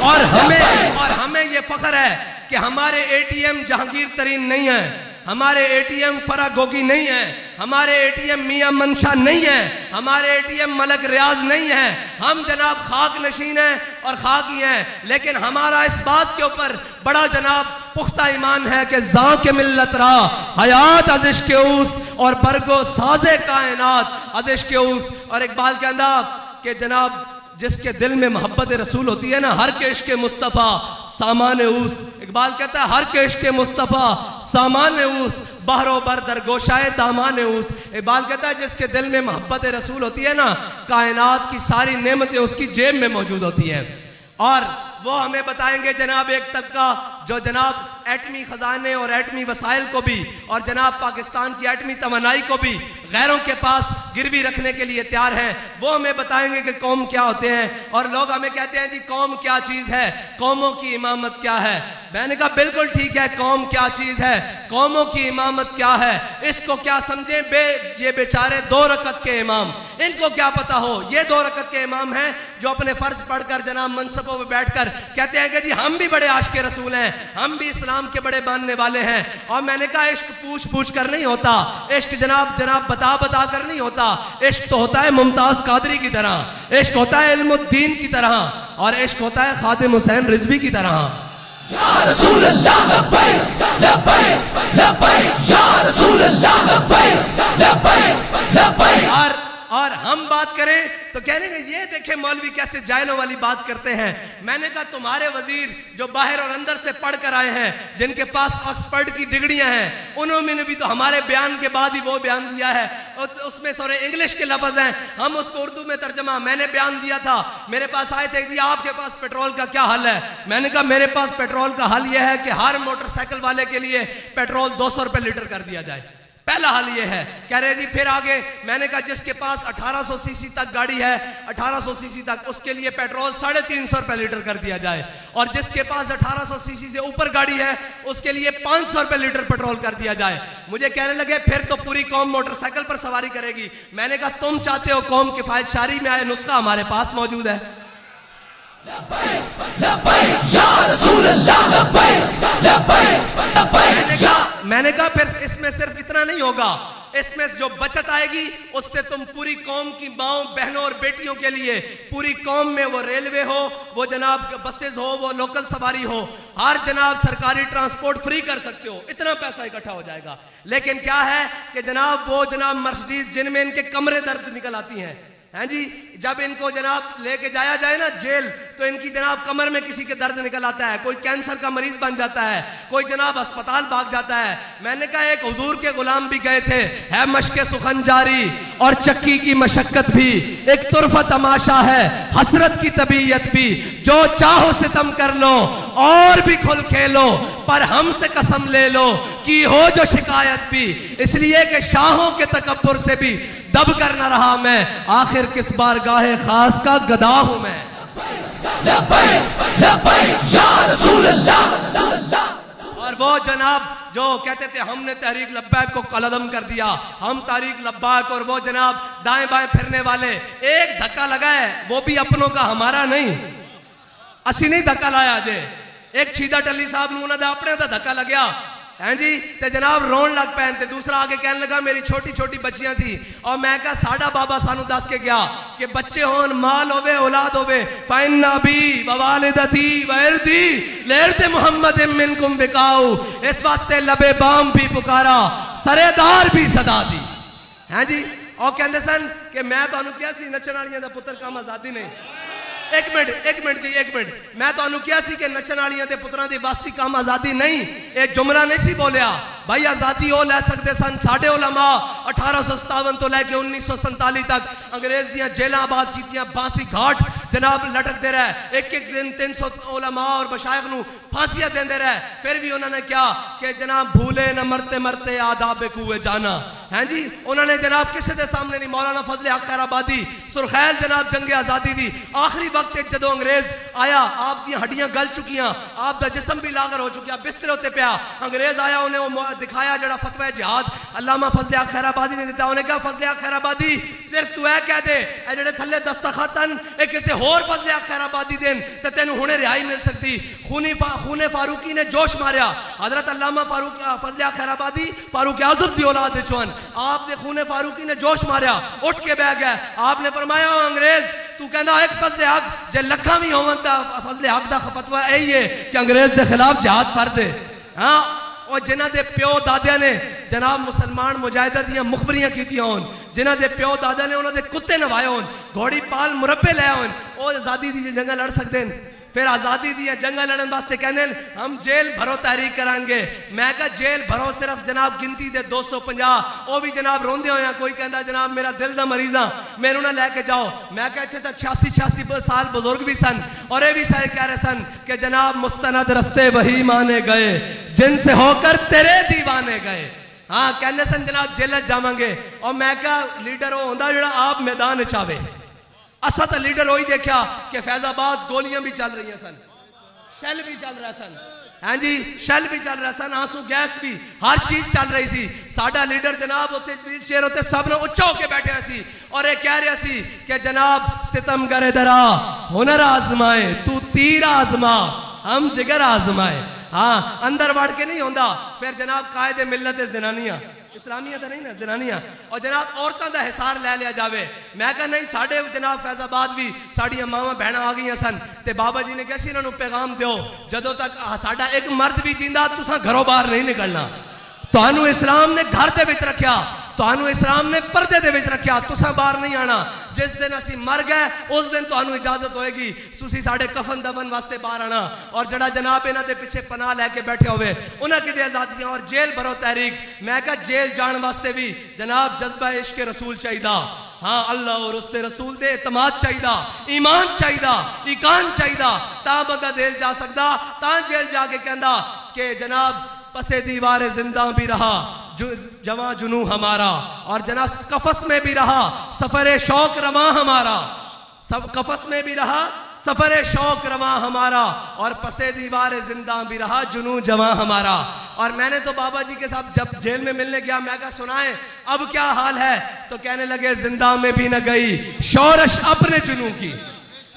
और हमें ये फख्र है कि हमारे एटीएम जहांगीर तरीन नहीं है, हमारे एटीएम फरागोगी नहीं है, हमारे एटीएम मियां मंशा नहीं है, हमारे एटीएम मलक रियाज नहीं है। हम जनाब खाक नशीन हैं और खाकी हैं, लेकिन हमारा इस बात के ऊपर बड़ा जनाब पुख्ता ईमान है कि जां के मिल्लत रहा हयात अजिश के उस और बरगो साजे कायनात अजिश के उस। और इकबाल कहता कि जनाब जिसके दिल में मोहब्बत रसूल होती है ना, हर के इश्क़ मुस्तफ़ा सामान उस। इकबाल कहता है हर के इश्क़ मुस्तफ़ा सामान उस, बहरो बर दरगोशाए दामान उस। इकबाल कहता है जिसके दिल में मोहब्बत रसूल होती है ना, कायनात की सारी नेमतें उसकी जेब में मौजूद होती हैं। और वो हमें बताएंगे जनाब एक तबका जो जनाब एटमी खजाने और एटमी वसाइल को भी और जनाब पाकिस्तान की एटमी तवानाई को भी गैरों के पास गिरवी रखने के लिए तैयार हैं। वो हमें बताएंगे कि कौम क्या होते हैं। और लोग हमें कहते हैं जी कौम क्या चीज़ है, कौमों की इमामत क्या है। मैंने कहा बिल्कुल ठीक है, कौम क्या चीज़ है, कौमों की इमामत क्या है, इसको क्या समझें। ये बेचारे 2 रकत के इमाम, इनको क्या पता हो। ये 2 रकत के इमाम हैं जो अपने फ़र्ज पढ़कर जनाब मनसबों में बैठकर कहते हैं कि जी हम भी बड़े आशिक़ रसूल हैं, हम भी इस्लाम के बड़े मानने वाले हैं। और मैंने कहा इश्क पूछ पूछ कर नहीं होता, इश्क जनाब बता बता कर नहीं होता। इश्क तो होता है मुमताज़ कादरी की तरह, इश्क होता है इल्मुद्दीन की तरह, और इश्क होता है खादिम हुसैन रिजवी की तरह। या रसूल अल्लाह लब्बैक लब्बैक लब्बैक या रसूल अल्लाह लब्बैक लब्बैक लब्बैक। और हम बात करें तो कहने के ये देखे मौलवी कैसे जायलों वाली बात करते हैं। मैंने कहा तुम्हारे वजीर जो बाहर और अंदर से पढ़ कर आए हैं, जिनके पास ऑक्सफर्ड की डिग्रियां हैं, उन्होंने भी तो हमारे बयान के बाद ही वो बयान दिया है और उसमें सारे इंग्लिश के लफ्ज़ हैं, हम उसको उर्दू में तर्जमा मैंने बयान दिया था। मेरे पास आए थे जी आपके पास पेट्रोल का क्या हल है। मैंने कहा मेरे पास पेट्रोल का हल यह है कि हर मोटरसाइकिल वाले के लिए पेट्रोल 200 रुपये लीटर कर दिया जाए, पहला हल ये है। कह रहे जी फिर आगे। मैंने कहा जिसके पास 1800 सीसी तक गाड़ी है, 1800 सीसी तक, उसके लिए पेट्रोल 350 रुपये लीटर कर दिया जाए, और जिसके पास 1800 सीसी से ऊपर गाड़ी है उसके लिए 500 रुपये लीटर पेट्रोल कर दिया जाए। मुझे कहने लगे फिर तो पूरी कौम मोटरसाइकिल पर सवारी करेगी। मैंने कहा तुम चाहते हो कौम किफायतशारी में आए, नुस्खा हमारे पास मौजूद है। मैंने कहा फिर इसमें सिर्फ इतना नहीं होगा, इसमें जो बचत आएगी उससे तुम पूरी कौम की माओ बहनों और बेटियों के लिए, पूरी कौम में वो रेलवे हो, वो जनाब बसेस हो, वो लोकल सवारी हो, हर जनाब सरकारी ट्रांसपोर्ट फ्री कर सकते हो। इतना पैसा इकट्ठा हो जाएगा। लेकिन क्या है कि जनाब वो जनाब मर्सिडीज जिनमें इनके कमरे दर्द निकल आती हैं, हैं जी, जब इनको जनाब लेके जाया जाए ना जेल, तो इनकी जनाब कमर में किसी के दर्द निकल आता है, कोई कैंसर का मरीज बन जाता है, कोई जनाब अस्पताल भाग जाता है। मैंने कहा एक हुजूर के गुलाम भी गए थे, है मशक़े सुखन जारी और चक्की की मशक्कत भी, एक तुरफा तमाशा है हसरत की तबीयत भी, जो चाहो सितम कर लो और भी खुल खेलो, पर हमसे कसम ले लो कि हो जो शिकायत भी, इसलिए कि शाहों के तकब्बुर से भी दब कर न रहा मैं, आखिर किस बार गाहे खास का गदा हूं मैं। और वो जनाब जो कहते थे हमने तहरीक लब्बैक को कलदम कर दिया, हम तहरीक लब्बैक, और वो जनाब दाएं बाएं फिरने वाले, एक धक्का लगा है वो भी अपनों का, हमारा नहीं, असी नहीं धक्का लाया जे, एक छीदा टली साहब ने उन्होंने अपने तो धक्का लग गया हैं जी, ते जनाब रोन लग पैन ते दूसरा आगे कहने लगा मेरी छोटी छोटी बच्चियां थी, और मैं कहा साडा बाबा सानू दस के गया कि बच्चे होन माल होवे औलाद होवे, फइन्ना बी व वालिदती व इरदी लेरते मोहम्मद मिनकुम बिकाऊ, इस वास्ते लबे बाम भी पुकारा सरेदार भी सदा दी। हैं जी, और कहते सन कि मैं तुहानू क्या सी नचण वालियां दा पुत्र काम आजादी नहीं। एक मिनट जी, एक मिनट, मैं तुहानू क्या सी कि नचण वालियां दे पुत्रां दी वास्ती काम आजादी नहीं, ये जुमला नहीं सी बोलिया भाई। आजादी वो लै सकते सन साढ़े उलमा 1857 तो लैके 1947 तक अंग्रेज दियां जेलां आबाद कीतियां, बांसी घाट जनाब लटकते रहे, एक एक दिन 300 उलमा और मशाइख नू फांसियां देंदे रहे, फिर भी उन्होंने क्या कि जनाब भूले न मरते मरते आदाब कुए जाना, हैं जी उन्होंने जनाब किसी के सामने नहीं, मौलाना फजल हक खैराबादी सुरखैल जनाब जंगे आज़ादी दी आखिरी वक्त जो अंग्रेज आया आप दी हड्डियां गल चुकियां, आप दा जिस्म भी लागर हो चुकिया, बिस्तर उत्ते पिया, अंग्रेज आया उन्हें वो दिखाया जड़ा फतवा जिहाद अल्लामा फजल हक खैराबादी ने दिता। उन्हें कहा फजल हक खैराबादी सिर्फ तू ऐ कह दे ए जेड़े थल्ले दस्तखत हैं ए किसी होर फजल हक खैराबादी देन ते तेनू हुणे रिहाई मिल सकती। खूने फारूकी ने जोश मारिया, हजरत अल्लामा फारूक फजल हक खैराबादी फारूक आज़म दी औलाद विचों आपने खूने फारूकी ने जोश मारिया, उठ के बह गया। आपने फरमाया अंग्रेज तू कहना एक फजल हक जे लखा भी होवन ता फजल हक दा फतवा यही है कि अंग्रेज के खिलाफ जिहाद फर्ज है। हाँ और जिन्हां दे प्यो दादिया ने जनाब मुसलमान मुजाहिदा दियां मुखबरियां कीतियां होन, जिन्हां दे प्यो दादा ने उन्हां दे कुत्ते नवाए होन, घोड़ी पाल मुरब्बे ले होन, वो आज़ादी दी जंग लड़ सकते हैं। फिर आज़ादी दी जंग लड़न वास्ते कहने हम जेल भरो तहरीक करांगे। मैं कहा जेल भरो सिर्फ जनाब गिनती दे 250, वो भी जनाब रोंदे होया, कोई कहता जनाब मेरा दिल दा मरीज हाँ मेनू ना लैके जाओ। मैं कहा इत्थे तक 86 साल बुजुर्ग भी सन और ये भी सारे कह रहे सन कि जनाब मुस्तनद रस्ते वही माने गए जिनसे होकर तेरे दीवाने गए। हाँ कहने सन जनाब जेल जावांगे। और मैं कहा लीडर वो होंदा जिहड़ा आप मैदान च आवे। असा तो लीडर वही देखा कि फैजाबाद गोलियां भी चल रही सन, शैल भी चल रहा सन, हाँ जी शैल भी चल रहा सन, आंसू गैस भी हर चीज चल रही सी। साडा लीडर जनाब उत्ते व्हील चेयर उत्ते सब ने उच्चा होके बैठा सी और ये कह रहा सी कि जनाब सितम करे दरा हुनर आजमाए तू तीर आजमा हम जिगर आजमाए। हाँ अंदर वड़ के नहीं होंदा। फिर जनाब कायदे मिलत जनानियां इस्लामिया तो नहीं ना जनानियां और जनाब औरतों का हिसार लै लिया जाए। मैं कहा नहीं साढ़े जनाब फैजाबाद भी साड़ियां मावां भैन आ गई सन ते बाबा जी ने कहा सी इन्होंने पैगाम दो जदों तक साडा एक मर्द भी जींदा तुसां घरों बाहर नहीं निकलना। तुहानू इस्लाम ने घर दे विच रखिया, तुहानू इस्लाम ने पर्दे दे विच रखिया, तुसां बाहर नहीं आना। जिस दिन असी मर गए उस दिन तुहानू इजाजत होएगी तुसी साडे कफन दफन वास्ते बाहर आना। और जड़ा जनाब इन्हां दे पिछे पनाह लैके बैठे होवे उन्हां किदे आजादियां और जेल भरो तहरीक। मैं कहा जेल जान वास्ते भी जनाब जज्बा इश्क रसूल चाहिदा। हाँ अल्लाह और उसके रसूल दे इतमाद चाहिदा, ईमान चाहिदा, ईकान चाहिदा, ता बंदा जेल जा सकदा। ता जेल जाके कहंदा कि जनाब पसे दीवार जिंदा भी रहा जवां जुनू हमारा और जना कफस में भी रहा सफर शौक रवा हमारा, सब कफस में भी रहा सफर शौक रवा हमारा और पसे दीवार जिंदा भी रहा जुनू जवां हमारा। और मैंने तो बाबा जी के साथ जब जेल में मिलने गया मैं कहा सुनाए अब क्या हाल है, तो कहने लगे जिंदा में भी न गई शौरश अपने जुनू की।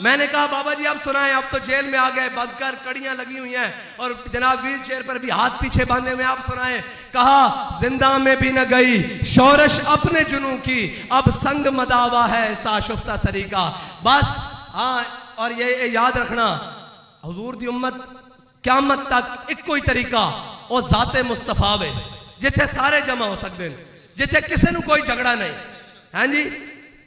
मैंने कहा बाबा जी आप सुनाएं, अब तो जेल में आ गए, बदकर कड़ियां लगी हुई हैं और जनाब व्हील चेयर पर भी हाथ पीछे बांधे हुए, आप सुनाएं। कहा जिंदा में भी न गई शौरश अपने जुनू की अब संग मदावा है साशुफ्ता सरी का। बस हाँ और ये याद रखना हुजूर दी उम्मत क़यामत तक एक कोई तरीका और जाते मुस्तफा वे जिथे सारे जमा हो सकते हैं, जिथे किसी को कोई झगड़ा नहीं। हाँ जी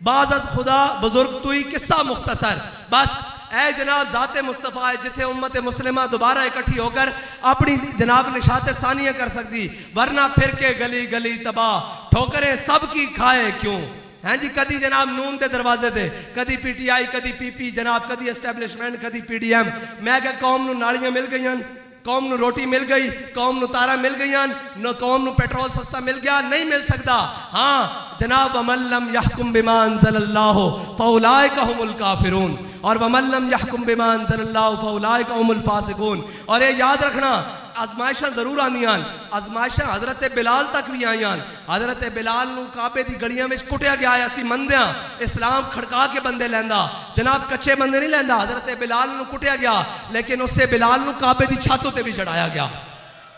बाज़त खुदा बुजुर्ग तुई किस्सा मुख्तसर। बस ऐ जनाब जाते मुस्तफ़ा है जिथे उम्मत मुस्लिमा दोबारा इकट्ठी होकर अपनी जनाब निशात सानियाँ कर सकती, वरना फिर के गली गली तबाह ठोकरें सब की खाए क्यों। हैं जी कदी जनाब नून के दरवाजे थे, कदी PTI, कदी PP जनाब, कदी एस्टैब्लिशमेंट, कदी PDM। मैं क्या कौम नूं नालियां मिल गई, कौम नूं रोटी मिल गई, कौम नूं तारा मिल गई, न कौम नूं पेट्रोल सस्ता मिल गया, नहीं मिल सकता। हाँ जनाब वमल्लम यहकुम बिमा अंज़लल्लाहु फउलाइका हुमुल काफिरून और वमल्लम यहकुम बिमा अंज़लल्लाहु फउलाइका हुमुल फासिकून। और ये याद रखना आजमाइशा जरूर आंदियां, आजमाइशा हजरत बिलाल तक भी आईयां। हजरत बिलाल नूं काबे दी गलियां में कुटिया गया, असी मनदे हां इस्लाम खड़का के बंदे लैंदा, जनाब कच्चे बंदे नहीं लैंदा। हजरत बिलाल नूं कुटिया गया लेकिन उससे बिलाल नूं काबे दी छत उत्ते भी चढ़ाया गया।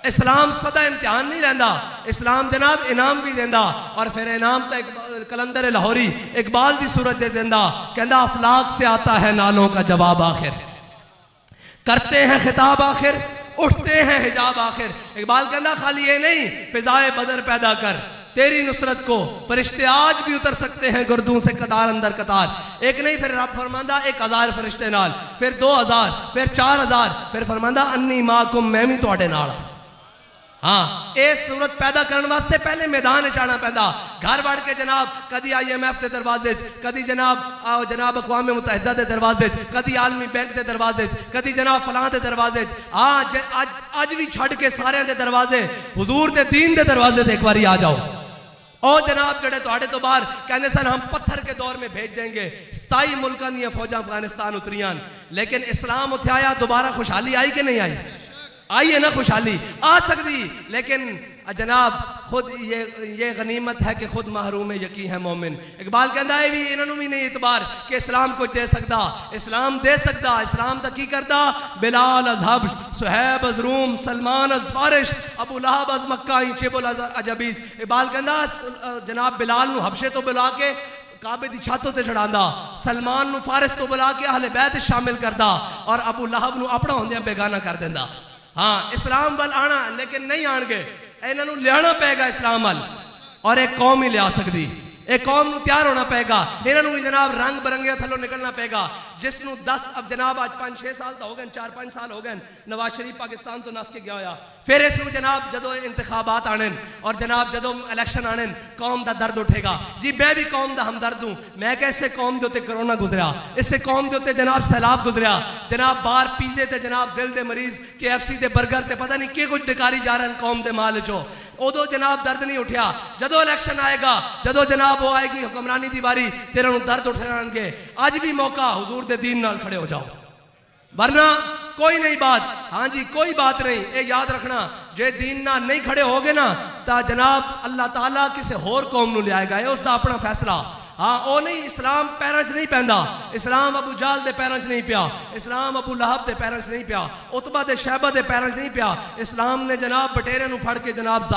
इस्लाम सदा इम्तिहान नहीं लैंदा, इस्लाम जनाब इनाम भी देंदा। और फिर इनाम तो कलंदर लाहौरी इकबाल की सूरत दे देंदा, कहंदा अफलाक से आता है नालों का जवाब आखिर, करते हैं खिताब आखिर, उठते हैं हिजाब आखिर। इकबाल कहना खाली ये नहीं फिजाए बदर पैदा कर तेरी नुसरत को फरिश्ते आज भी उतर सकते हैं गर्दों से कतार अंदर कतार। एक नहीं फिर रब फरमांदा 1000 फरिश्ते नाल, फिर 2000, फिर 4000, फिर फरमांदा अन्नी माकुम मैं भी तुहाडे नाल। हाँ ये सूरत पैदा करने वास्ते पहले मैदान जाना पैदा, घर बढ़ के जनाब कदी IMF के दरवाजे, कदी जनाब अक़वाम मुत्तहिदा के दरवाजे, कदी आलमी बैंक के दरवाजे, कदी जनाब फलां के दरवाजे। हाँ अज भी छड़ के सारे के दरवाजे हुजूर के दीन के दरवाजे एक बार आ जाओ, और जनाब जड़े थोड़े तो बाहर कहने सन हम पत्थर के दौर में भेज देंगे 27 मुल्कां दी फौजा अफगानिस्तान उतरियान, लेकिन इस्लाम उत्थे आया, दोबारा खुशहाली आई कि नहीं आई? आई है ना, खुशहाली आ सकती, लेकिन जनाब खुद ये गनीमत है कि खुद महरूम यकीन है मोमिन। इकबाल कहता है भी इन्होंने भी नहीं इतबार कि इस्लाम कोई दे सकता, इस्लाम दे सकता, इस्लाम तक की करता। बिलाल अज हब्श, सुहैब अज रूम, सलमान अज फारिश, अबू लहब अज मक्का, चिबुल अजबीस। इकबाल कहता जनाब बिलाल नू हबशे तो बुला के काबे दी छातों ते चढ़ांदा, सलमान नू फारिस तो बुला के अहले बैत शामिल करदा, और अबू लहब नू अपना होंदियां बेगाना कर देंदा। हाँ, इस्लाम वाल आना, लेकिन नहीं आएंगे, इन्होंने लियाना पेगा इस्लाम वाल, और एक कौम ही लिया सकती, एक कौम नू तैयार होना पेगा। इन्होंने भी जनाब रंग बिरंगे थलों निकलना पेगा, जिसनू 10 अब जनाब आज 5-6 साल तो हो गए, 4-5 साल हो गए नवाज शरीफ पाकिस्तान तो नस के गया होया। फिर इसमें जनाब जदों इंतखाबात आने और जनाब जदों इलेक्शन आने, कौम का दर्द उठेगा। जी मैं भी कौम का हमदर्द हूँ, मैं कैसे कौम के उत्ते कोरोना गुजरिया, इससे कौम के उत्ते जनाब सैलाब गुजरिया, जनाब बाहर पीजे ते जनाब दिल के मरीज KFC के बर्गर ते पता नहीं के कुछ डिकारी जा रहे हैं कौम के माल चो, उदो जनाब दर्द नहीं उठा। जदों इलेक्शन आएगा, जदों जनाब वो आएगी हुक्मरानी की बारी, तेरे दर्द उठे। अज भी मौका हुजूर दे दीन नाल खड़े हो जाओ, वरना कोई नहीं बात। हाँ जी, कोई बात नहीं, ये याद रखना, जे दीन नाल नहीं खड़े होगे ना तो जनाब अल्लाह ताला किसी होर कौम नू लियाएगा, ये उसका अपना फैसला। हाँ, वो नहीं, इस्लाम पैरों च नहीं पैंदा, इस्लाम अबू जाल दे पैरों च नहीं पिया, इस्लाम अबू लहब दे पैरों च नहीं पिया, उतबा दे शैबा दे पैरों च नहीं पिया। इस्लाम ने जनाब बटेरे नू फड़ के जनाब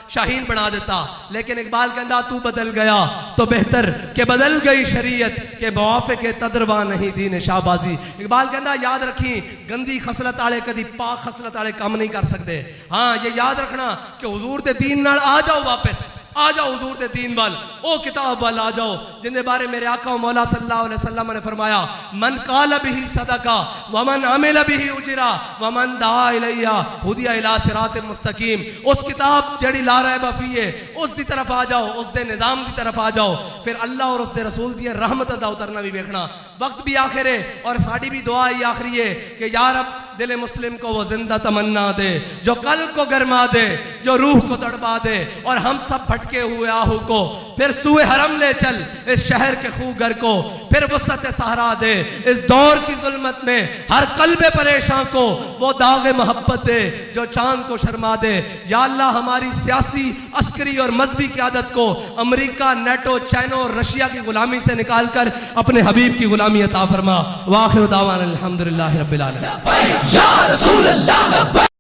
शाहीन बना देता। लेकिन इकबाल कहता तू बदल गया तो बेहतर के बदल गई शरीयत के मुआफिक के तदरवा नहीं दीन शाहबाजी। इकबाल कहता याद रखी, गंदी खसलत आले कदी पाक खसलत आले काम नहीं कर सकते। हाँ, ये याद रखना कि हुजूर दे दीन नाल आ जाओ, वापस आ जाओ हुजूर दे दीन वाल, ओ किताब वाल आ जाओ, जिंदे बारे मेरे आका मौला सल्लल्लाहु अलैहि वसल्लम ने फरमाया मन काल बिही सदका वमन अमिल बिही उजरा वमन दा इलैया हुदिया इला सिरात मुस्तकीम। उस किताब जड़ी ला रैब फीए, उस दी तरफ आ जाओ, उस दे निजाम दी तरफ आ जाओ, फिर अल्लाह और उस दे रसूल दी रहमत दा उतरना भी देखना। वक्त भी आखिर है और साड़ी भी दुआ ही आखिरी है कि या रब दिल मुस्लिम को वो जिंदा तमन्ना दे, जो कल्ब को गरमा दे, जो रूह को तड़पा दे, और हम सब भटके हुए आहू को फिर सुए हरम ले चल, इस शहर के खूगर को फिर वसत सहारा दे, इस दौर की जुल्मत में हर कल्बे परेशान को वो दागे मोहब्बत दे, जो चांद को शर्मा दे। या अल्लाह हमारी सियासी, अस्करी और मजहबी क़यादत को अमेरिका, नेटो, चाइना और रशिया की गुलामी से निकाल कर अपने हबीब की गुलामी अता फरमा। वाखिर दावाना अल्हम्दुलिल्लाहि रब्बिल आलमीन। या रसूल अल्लाह।